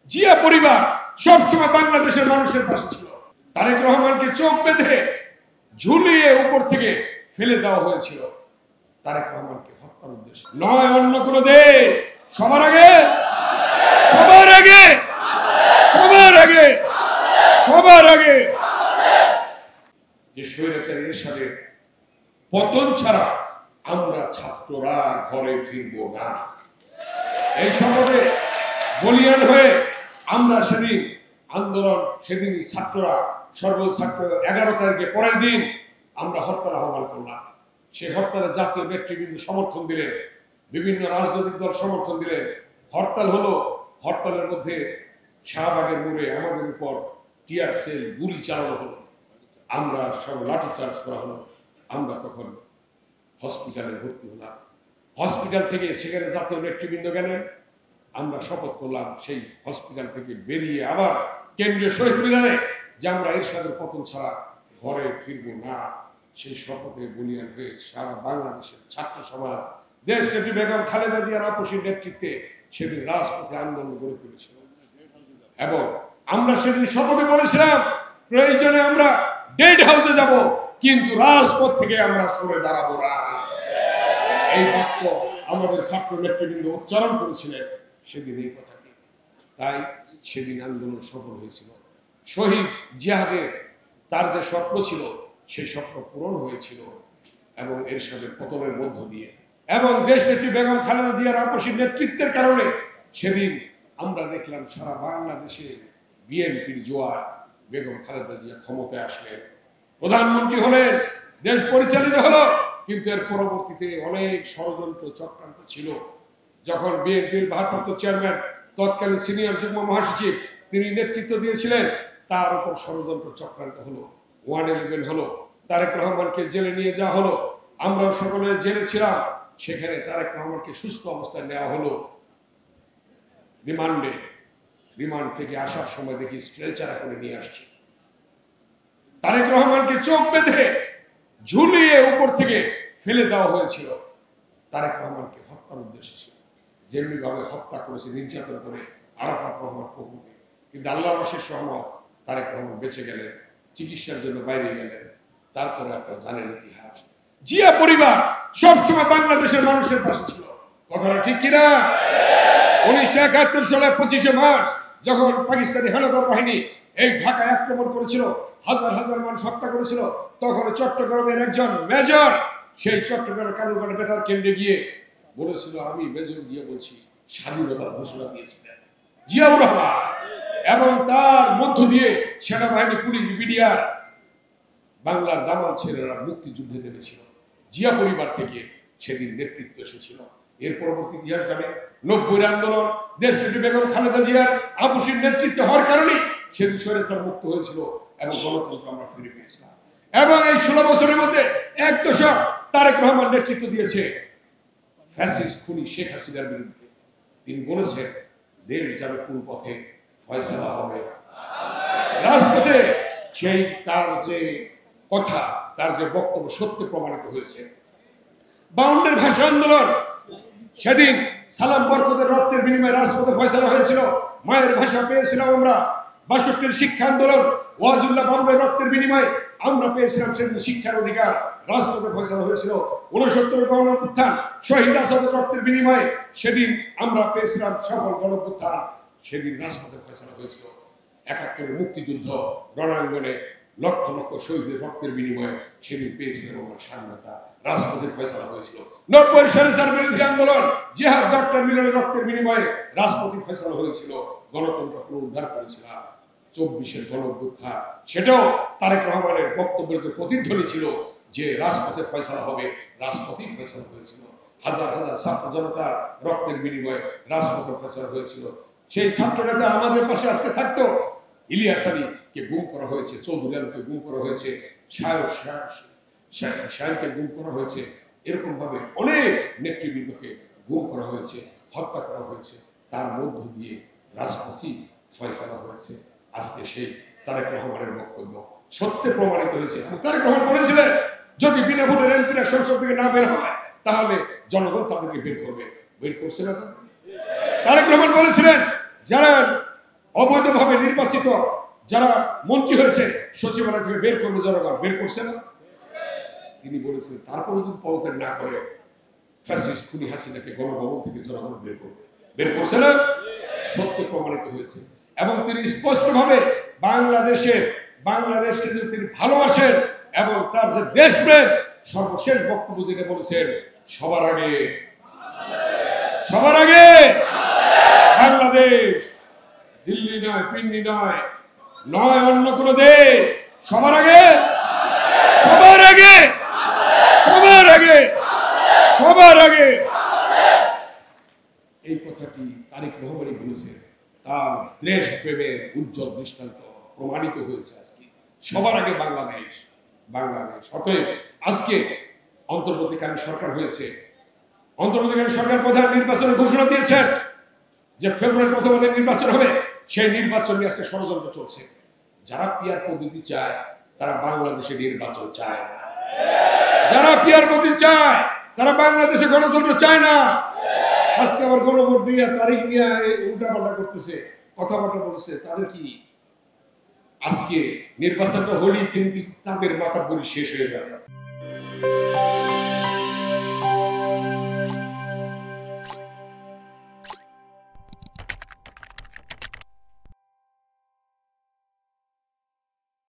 জিয়া পরিবার সবসময় বাংলাদেশের মানুষের পাশে ছিল। তারেক রহমানকে চোখ বেঁধে ঝুলিয়ে উপর থেকে ফেলে দেওয়া হয়েছিল তারেক রহমানকে হত্যার উদ্দেশ্যে। নয় অন্য কোন দেশ, সবার আগে সবার আগে সবার আগে সবার আগে যে স্বৈরাচারী এরশাদের পতন ছাড়া আমরা ছাত্ররা ঘরে ফিরবো না। এই সম্পর্কে বলিয়ান হয়ে আমরা সেদিন আন্দোলন, সেদিনই ছাত্ররা সর্বোচ্চ ছাত্র 11 তারিখে পরের দিন আমরা হরতাল আহ্বান করলাম। সেই হরতালে জাতীয় নেতৃবৃন্দ সমর্থন দিলেন, বিভিন্ন রাজনৈতিক দল সমর্থন দিলেন। হরতাল হলো, হরতালের মধ্যে শাহবাগের মোড়ে আমাদের উপর টিয়ার সেল গুলি চালানো হলো, আমরা সব লাঠিচার্জ করা হলো। আমরা তখন হসপিটালে ভর্তি হলাম। হসপিটাল থেকে সেখানে জাতীয় নেতৃবৃন্দ গেলেন, আমরা শপথ করলাম সেই হসপিটাল থেকে বেরিয়ে আবার কেন্দ্রীয় শহীদ মিনারে যে আমরা এরশাদের পতন ছাড়া ঘরে ফিরবো না। সেই শপথে বলিয়ান হয়ে সারা বাংলাদেশের ছাত্র সমাজ দেশনেত্রী বেগম খালেদা জিয়ার আপসীর নেতৃত্বে সেদিন রাজপথে আন্দোলন গড়ে তুলেছিল। এবং আমরা সেদিন শপথে বলেছিলাম প্রয়োজনে আমরা ডেড হাউসে যাব, কিন্তু রাজপথ থেকে আমরা সরে দাঁড়াবো না। এই বাক্য আমাদের ছাত্র নেতৃবৃন্দ উচ্চারণ করেছিলেন সেদিন এই কথাটি। তাই সেদিন আন্দোলন সফল হয়েছিল। শহীদ জিয়াদের তার যে স্বপ্ন ছিল সেই স্বপ্ন পূরণ হয়েছিল এবং এরশাদের পতনের মধ্য দিয়ে এবং দেশনেত্রী বেগম খালেদা জিয়ার আপসীর নেতৃত্বের কারণে সেদিন আমরা দেখলাম সারা বাংলাদেশে বিএনপির জোয়ার। বেগম খালেদা জিয়া ক্ষমতায় আসলেন, প্রধানমন্ত্রী হলেন, দেশ পরিচালিত হলো। কিন্তু এর পরবর্তীতে অনেক ষড়যন্ত্র চক্রান্ত ছিল। যখন বিএনপির ভারপ্রাপ্ত চেয়ারম্যান তৎকালীন সিনিয়র যুগ্ম মহাসচিব তিনি নেতৃত্ব দিয়েছিলেন, তার উপর ষড়যন্ত্র চক্রান্ত হলো, 111 হলো, তারেক রহমানকে জেলে নিয়ে যাওয়া হলো। আমরাও সকলে জেলে ছিলাম। সেখানে তারেক রহমানকে সুস্থ অবস্থায় নেওয়া হলো রিমান্ডে। রিমান্ড থেকে আসার সময় দেখি স্ট্রেচারে করে নিয়ে আসছে। তারেক রহমানকে চোখ বেঁধে ঝুলিয়ে উপর থেকে ফেলে দেওয়া হয়েছিল তারেক রহমানকে হত্যার উদ্দেশ্যে ছিল। যেমনি ভাবে হত্যা করেছে নির্যাতন করে আরাফাত রহমান কপুকে, কিন্তু আল্লাহর অশেষ রহমত তারেক রহমান বেঁচে গেলেন, চিকিৎসার জন্য বাইরে গেলেন। তারপরে আপনারা জানেন ইতিহাস। জিয়া পরিবার সবসময় বাংলাদেশের মানুষের পাশে ছিল। কথাটা ঠিক কিনা? 1971 সালে 25শে মার্চ যখন পাকিস্তানি হানাদার বাহিনী এই ঢাকায় আক্রমণ করেছিল, হাজার হাজার মানুষ হত্যা করেছিল, তখন চট্টগ্রামের একজন মেজর সেই চট্টগ্রামের কালুরঘাট বেতার কেন্দ্রে গিয়ে বলেছিল, আমি মেজর জিয়া বলছি, স্বাধীনতার ঘোষণা দিয়েছিলেন জিয়াউর রহমান। এবং তার মধ্য দিয়ে সেনাবাহিনী, পুলিশ, বিডিআর, বাংলার দামাল ছেলেরা মুক্তিযুদ্ধে নেমেছিল। জিয়া পরিবার থেকে সেদিন নেতৃত্ব এসেছিল। এর পরবর্তী ইতিহাস জানেন, 90-এর আন্দোলন, দেশনেত্রী বেগম খালেদা জিয়ার আপসীর নেতৃত্ব হওয়ার কারণে সেদিন স্বৈরাচার মুক্ত হয়েছিল এবং গণতন্ত্র আমরা ফিরে পেয়েছিলাম। এবং এই 16 বছরের মধ্যে 1 দশক তারেক রহমান নেতৃত্ব দিয়েছে ফ্যাসিস্ট খুনি শেখ হাসিনার বিরুদ্ধে। তিনি বলেছেন দেশ যাবে কোন পথে, ফয়সালা হবে রাজপথে। সেই তার যে কথা, তার যে বক্তব্য সত্য প্রমাণিত হয়েছে। 52-এর ভাষা আন্দোলন, সেদিন সালাম বরকতের রক্তের বিনিময়ে রাজপথে ফয়সালা হয়েছিল। মায়ের ভাষা পেয়েছিলাম আমরা। 62-এর শিক্ষা আন্দোলন, ওয়াজুল্লাহ বাবুর রক্তের বিনিময়ে আমরা পেয়েছিলাম সেদিন শিক্ষার অধিকার, রাজপথে ফয়সালা হয়েছিল। 69-এর গণঅভ্যুত্থান, শহীদ আসাদের রক্তের বিনিময়ে সেদিন আমরা পেয়েছিলাম সফল গণঅভ্যুত্থান, সেদিন রাজপথে ফয়সালা হয়েছিল। 71-এর মুক্তিযুদ্ধ, রণাঙ্গনে লক্ষ লক্ষ শহীদের রক্তের বিনিময়ে সেদিন পেয়েছিলাম আমরা স্বাধীনতা, রাজপথের ফয়সালা হয়েছিল। 90-এর স্বৈরাচার বিরোধী আন্দোলন, জিহাদ, ডক্টর মিলনের রক্তের বিনিময়ে রাজপথের ফয়সালা হয়েছিল, গণতন্ত্র পুনরুদ্ধার করেছিলাম। 24-এর গণঅভ্যুত্থান, সেটাও তারেক রহমানের বক্তব্যের যে প্রতিধ্বনি ছিল যে রাজপথের ফয়সালা হবে, রাজপথেই ফয়সালা হয়েছিল। হাজার হাজার ছাত্র জনতার রক্তের বিনিময়ে রাজপথের ফয়সালা হয়েছিল। সেই ছাত্র নেতা আমাদের পাশে আজকে থাকতো। ইলিয়াস আলীকে গুম করা হয়েছে, চৌধুরী আলমকে গুম করা হয়েছে, শায়নকে গুম করা হয়েছে, এরকম ভাবে অনেক নেতৃবৃন্দকে গুম করা হয়েছে, হত্যা করা হয়েছে। তার মধ্য দিয়ে রাজপথই ফয়সালা হয়েছে। আজকে সেই তারেক রহমানের বক্তব্য সত্যে প্রমাণিত হয়েছে। তারেক রহমান বলেছিলেন যদি বিনা ভোটের এমপিরা সংসদ থেকে না বের হয় তাহলে জনগণ তাদেরকে বের করবে। বের করছে না তারেক রহমান বলেছিলেন যারা অবৈধভাবে নির্বাচিত যারা মন্ত্রী হয়েছে সচিবালয় থেকে বের করবে জনগণ, বের করছে না? তিনি বলেছেন তারপরে যদি পদত্যাগ না করে ফ্যাসিস্ট খুনি হাসিনাকে গণভবন থেকে জনগণ বের করবে। বের করছে না? সত্য প্রমাণিত হয়েছে। এবং তিনি স্পষ্টভাবে বাংলাদেশকে যদি তিনি ভালোবাসেন এবং তার যে দেশপ্রেম, সর্বশেষ বক্তব্য যেটা বলেছেন, সবার আগে বাংলাদেশ, দিল্লি নয়, পিন্ডি নয়, অন্য কোন দেশ, সবার আগে এই কথাটি তারেক রহমানই বলেছেন। তার দেশ প্রেমের উজ্জ্বল দৃষ্টান্ত প্রমাণিত হয়েছে আজকে। সবার আগে বাংলাদেশ। অতএব আজকে অন্তর্বর্তীকালীন সরকার হয়েছে, অন্তর্বর্তীকালীন সরকার প্রধান নির্বাচনের ঘোষণা দিয়েছেন যে ফেব্রুয়ারি প্রথমার্ধে নির্বাচন হবে। সেই নির্বাচন নিয়ে আজকে ষড়যন্ত্র চলছে। যারা পিয়ার পদ্ধতি চায় তারা বাংলাদেশে নির্বাচন চায় না। যারা পিয়ার পদ্ধতি চায় তারা বাংলাদেশে গণতন্ত্র চায় না। আজকে আবার গণভোট নিয়ে তারিখ নিয়ে উল্টাপাল্টা করতেছে, কথাবার্তা বলছে। তাদের কি আজকে নির্বাচনটা হলেই কিন্তু তাদের মাথা বলি শেষ হয়ে যাবে।